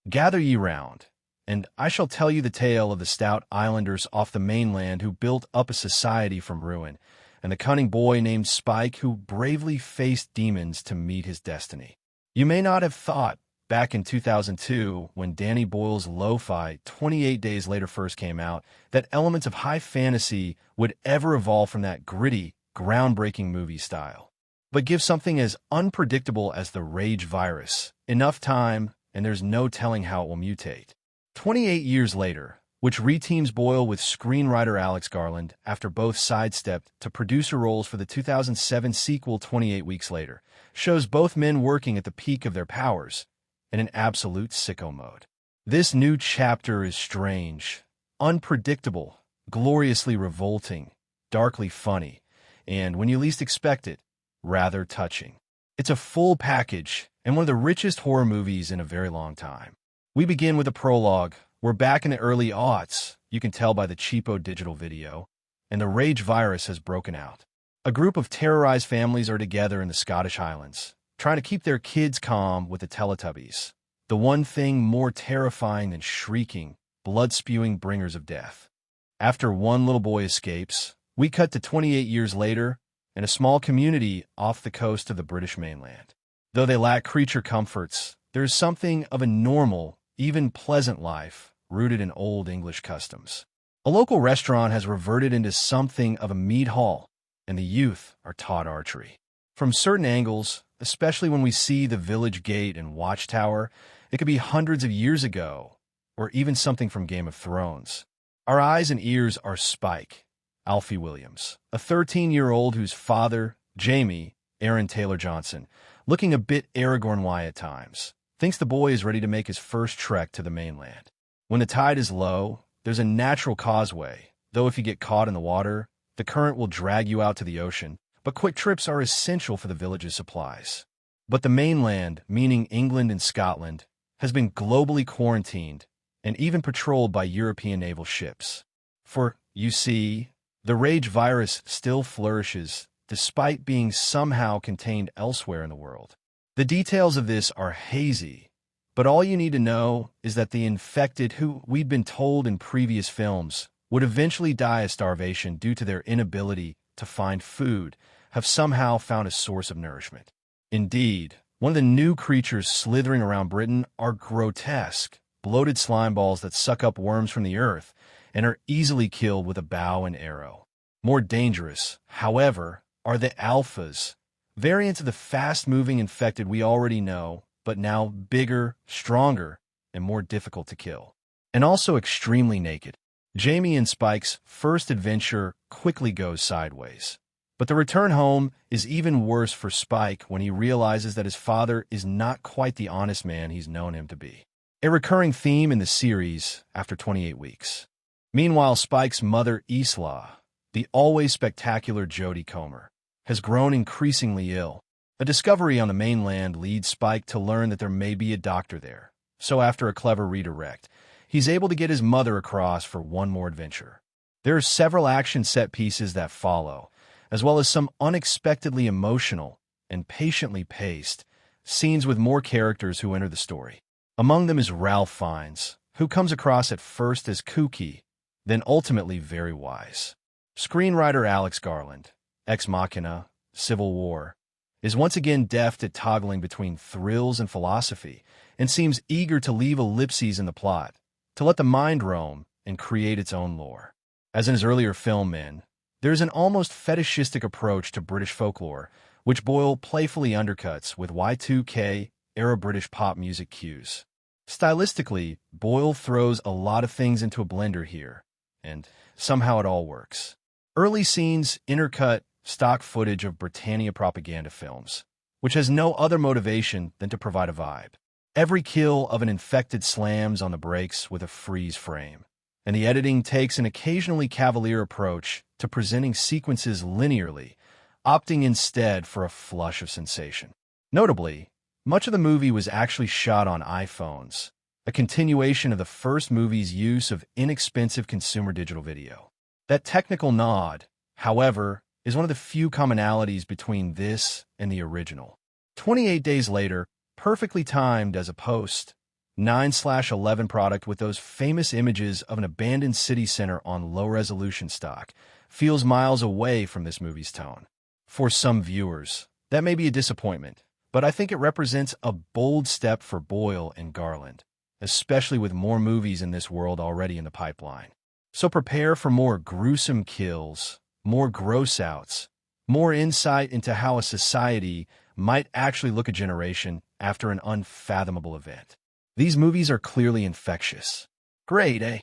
Gather ye round, and I shall tell you the tale of the stout islanders off the mainland who built up a society from ruin, and the cunning boy named Spike who bravely faced demons to meet his destiny. You may not have thought, back in 2002, when Danny Boyle's lo-fi 28 Days Later first came out, that elements of high fantasy would ever evolve from that gritty, groundbreaking movie style. But give something as unpredictable as the rage virus enough time, and there's no telling how it will mutate. 28 years later, which reteams Boyle with screenwriter Alex Garland after both sidestepped to producer roles for the 2007 sequel 28 Weeks Later, shows both men working at the peak of their powers in an absolute sicko mode. This new chapter is strange, unpredictable, gloriously revolting, darkly funny, and, when you least expect it, rather touching. It's a full package and one of the richest horror movies in a very long time. We begin with a prologue. We're back in the early aughts, you can tell by the cheapo digital video, and the rage virus has broken out. A group of terrorized families are together in the Scottish Highlands, trying to keep their kids calm with the Teletubbies, the one thing more terrifying than shrieking, blood-spewing bringers of death. After one little boy escapes, we cut to 28 years later in a small community off the coast of the British mainland. Though they lack creature comforts, there is something of a normal, even pleasant life rooted in old English customs. A local restaurant has reverted into something of a mead hall, and the youth are taught archery. From certain angles, especially when we see the village gate and watchtower, it could be hundreds of years ago, or even something from Game of Thrones. Our eyes and ears are Spike, Alfie Williams, a 13-year-old whose father, Jamie, Aaron Taylor Johnson, looking a bit Aragorn-y at times, thinks the boy is ready to make his first trek to the mainland. When the tide is low, there's a natural causeway, though if you get caught in the water, the current will drag you out to the ocean, but quick trips are essential for the village's supplies. But the mainland, meaning England and Scotland, has been globally quarantined and even patrolled by European naval ships. For, you see, the rage virus still flourishes despite being somehow contained elsewhere in the world. The details of this are hazy, but all you need to know is that the infected, who we'd been told in previous films would eventually die of starvation due to their inability to find food, have somehow found a source of nourishment. Indeed, one of the new creatures slithering around Britain are grotesque, bloated slime balls that suck up worms from the earth and are easily killed with a bow and arrow. More dangerous, however, are the alphas, variants of the fast-moving infected we already know, but now bigger, stronger, and more difficult to kill. And also extremely naked. Jamie and Spike's first adventure quickly goes sideways. But the return home is even worse for Spike when he realizes that his father is not quite the honest man he's known him to be. A recurring theme in the series after 28 weeks. Meanwhile, Spike's mother, Isla, the always spectacular Jodie Comer, has grown increasingly ill. A discovery on the mainland leads Spike to learn that there may be a doctor there. So after a clever redirect, he's able to get his mother across for one more adventure. There are several action set pieces that follow, as well as some unexpectedly emotional and patiently paced scenes with more characters who enter the story. Among them is Ralph Fiennes, who comes across at first as kooky, then ultimately very wise. Screenwriter Alex Garland, Ex Machina, Civil War, is once again deft at toggling between thrills and philosophy, and seems eager to leave ellipses in the plot, to let the mind roam and create its own lore. As in his earlier film Men, there is an almost fetishistic approach to British folklore, which Boyle playfully undercuts with Y2K-era British pop music cues. Stylistically, Boyle throws a lot of things into a blender here, and somehow it all works. Early scenes intercut stock footage of Britannia propaganda films, which has no other motivation than to provide a vibe. Every kill of an infected slams on the brakes with a freeze frame, and the editing takes an occasionally cavalier approach to presenting sequences linearly, opting instead for a flush of sensation. Notably, much of the movie was actually shot on iPhones, a continuation of the first movie's use of inexpensive consumer digital video. That technical nod, however, is one of the few commonalities between this and the original. 28 Days Later, perfectly timed as a post, 9/11 product with those famous images of an abandoned city center on low-resolution stock feels miles away from this movie's tone. For some viewers, that may be a disappointment, but I think it represents a bold step for Boyle and Garland, especially with more movies in this world already in the pipeline. So prepare for more gruesome kills, more gross-outs, more insight into how a society might actually look a generation after an unfathomable event. These movies are clearly infectious. Great, eh?